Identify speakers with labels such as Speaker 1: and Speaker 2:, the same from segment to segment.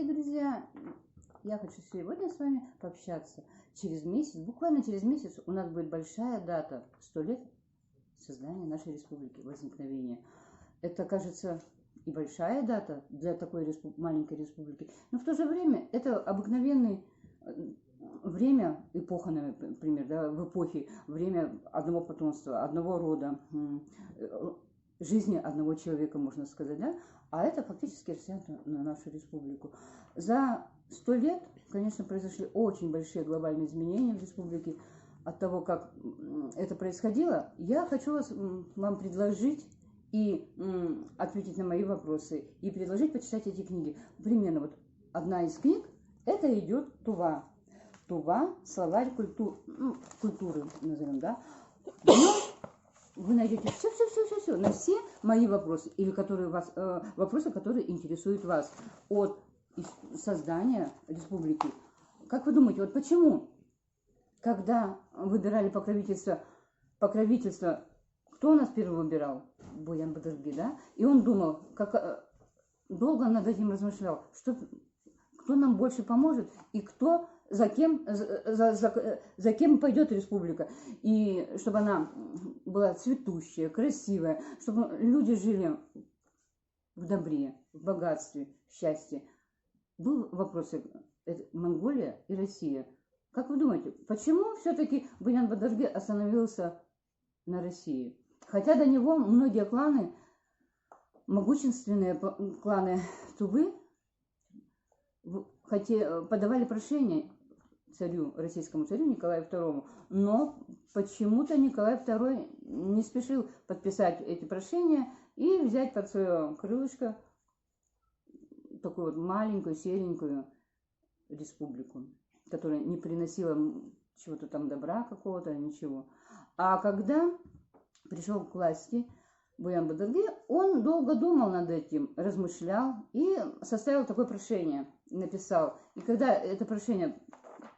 Speaker 1: дорогие друзья! Я хочу сегодня с вами пообщаться. Через месяц, буквально через месяц, у нас будет большая дата. 100 лет создания нашей республики, возникновения. Это, кажется, и большая дата для такой маленькой республики. Но в то же время это обыкновенное время, эпоха, например, да, в эпохе, время одного потомства, одного рода, жизни одного человека, можно сказать, да? А это фактически растянуто на нашу республику. За 100 лет, конечно, произошли очень большие глобальные изменения в республике. От того, как это происходило, я хочу вам предложить и ответить на мои вопросы, и предложить почитать эти книги. Примерно вот одна из книг, это идет Тува. Тува, словарь культуры, назовем, да? Вы найдете все на все мои вопросы, или вопросы, которые интересуют вас от создания республики. Как вы думаете, вот почему, когда выбирали покровительство, кто у нас первый выбирал? Буян Бадырги, да? И он думал, как долго над этим размышлял, кто нам больше поможет и за кем пойдет республика. И чтобы она была цветущая, красивая, чтобы люди жили в добре, в богатстве, в счастье. Был вопрос: Монголия и Россия. Как вы думаете, почему все-таки Буян Бадырги остановился на России? Хотя до него многие кланы, могущественные кланы Тувы, подавали прошение российскому царю Николаю II, но почему-то Николай II не спешил подписать эти прошения и взять под свое крылышко такую вот маленькую, серенькую республику, которая не приносила чего-то там добра какого-то, ничего. А когда пришел к власти Буян Бадырги, он долго думал над этим, размышлял и составил такое прошение, написал. И когда это прошение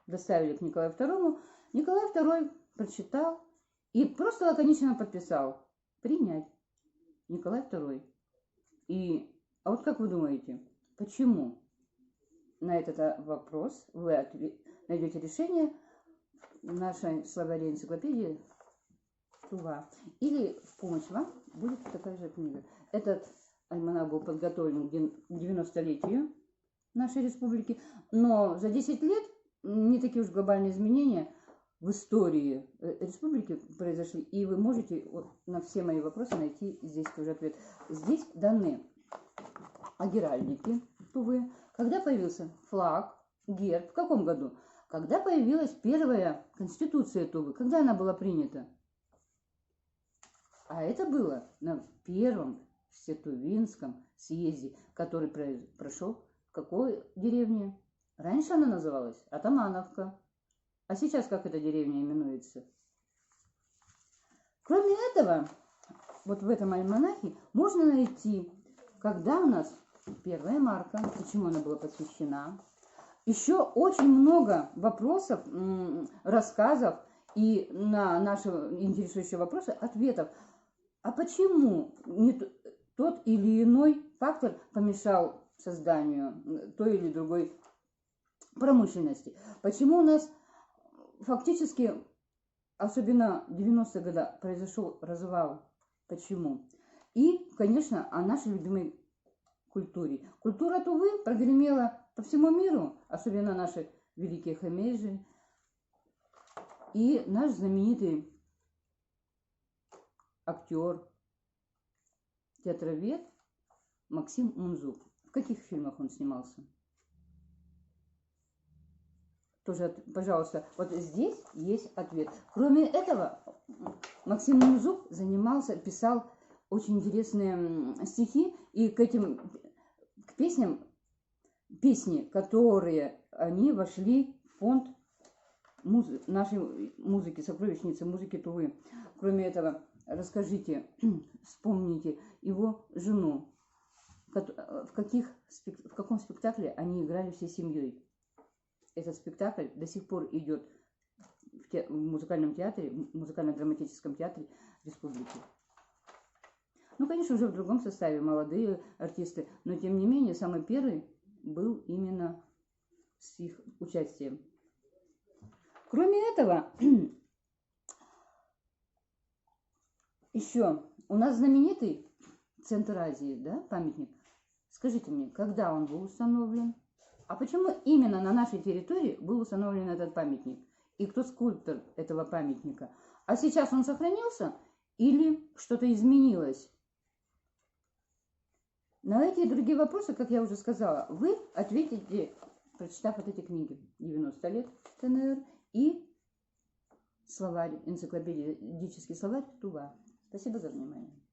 Speaker 1: доставили к Николаю II, Николай II прочитал и просто лаконично подписал: принять. Николай II. А вот как вы думаете, почему? На этот вопрос вы найдете решение в нашей словаре энциклопедии Тува. Или в помощь вам будет такая же книга. Этот альманах был подготовлен к 90-летию нашей республики, но за 10 лет не такие уж глобальные изменения в истории республики произошли, и вы можете на все мои вопросы найти здесь тоже ответ. Здесь даны о геральдике Тувы, когда появился флаг, герб, в каком году, когда появилась первая конституция Тувы, когда она была принята. А это было на первом Всетувинском съезде, который прошел в какой деревне? Раньше она называлась Атамановка. А сейчас как эта деревня именуется? Кроме этого, вот в этом альманахе можно найти, когда у нас 1 марка, почему она была посвящена. Еще очень много вопросов, рассказов и на наши интересующие вопросы ответов. А почему тот или иной фактор помешал созданию той или другой промышленности? Почему у нас фактически, особенно в 90-е годы, произошел развал? Почему? И, конечно, о нашей любимой культуре. Культура Тувы прогремела по всему миру, особенно наши великие хемейжи. И наш знаменитый актер, театровед Максим Мунзук. В каких фильмах он снимался? Тоже, пожалуйста, вот здесь есть ответ. Кроме этого, Максим Мунзук писал очень интересные стихи, и к песням, песни, которые они вошли в фонд нашей музыки, сокровищницы музыки Тувы. Кроме этого, расскажите, вспомните его жену, в каком спектакле они играли всей семьей. Этот спектакль до сих пор идет в музыкальном театре, в музыкально-драматическом театре республики. Ну, конечно, уже в другом составе, молодые артисты, но тем не менее, самый первый был именно с их участием. Кроме этого, еще у нас знаменитый центр Азии, да, памятник. Скажите мне, когда он был установлен? А почему именно на нашей территории был установлен этот памятник? И кто скульптор этого памятника? А сейчас он сохранился или что-то изменилось? На эти и другие вопросы, как я уже сказала, вы ответите, прочитав вот эти книги «90 лет КНР» и словарь, энциклопедический словарь Тува. Спасибо за внимание.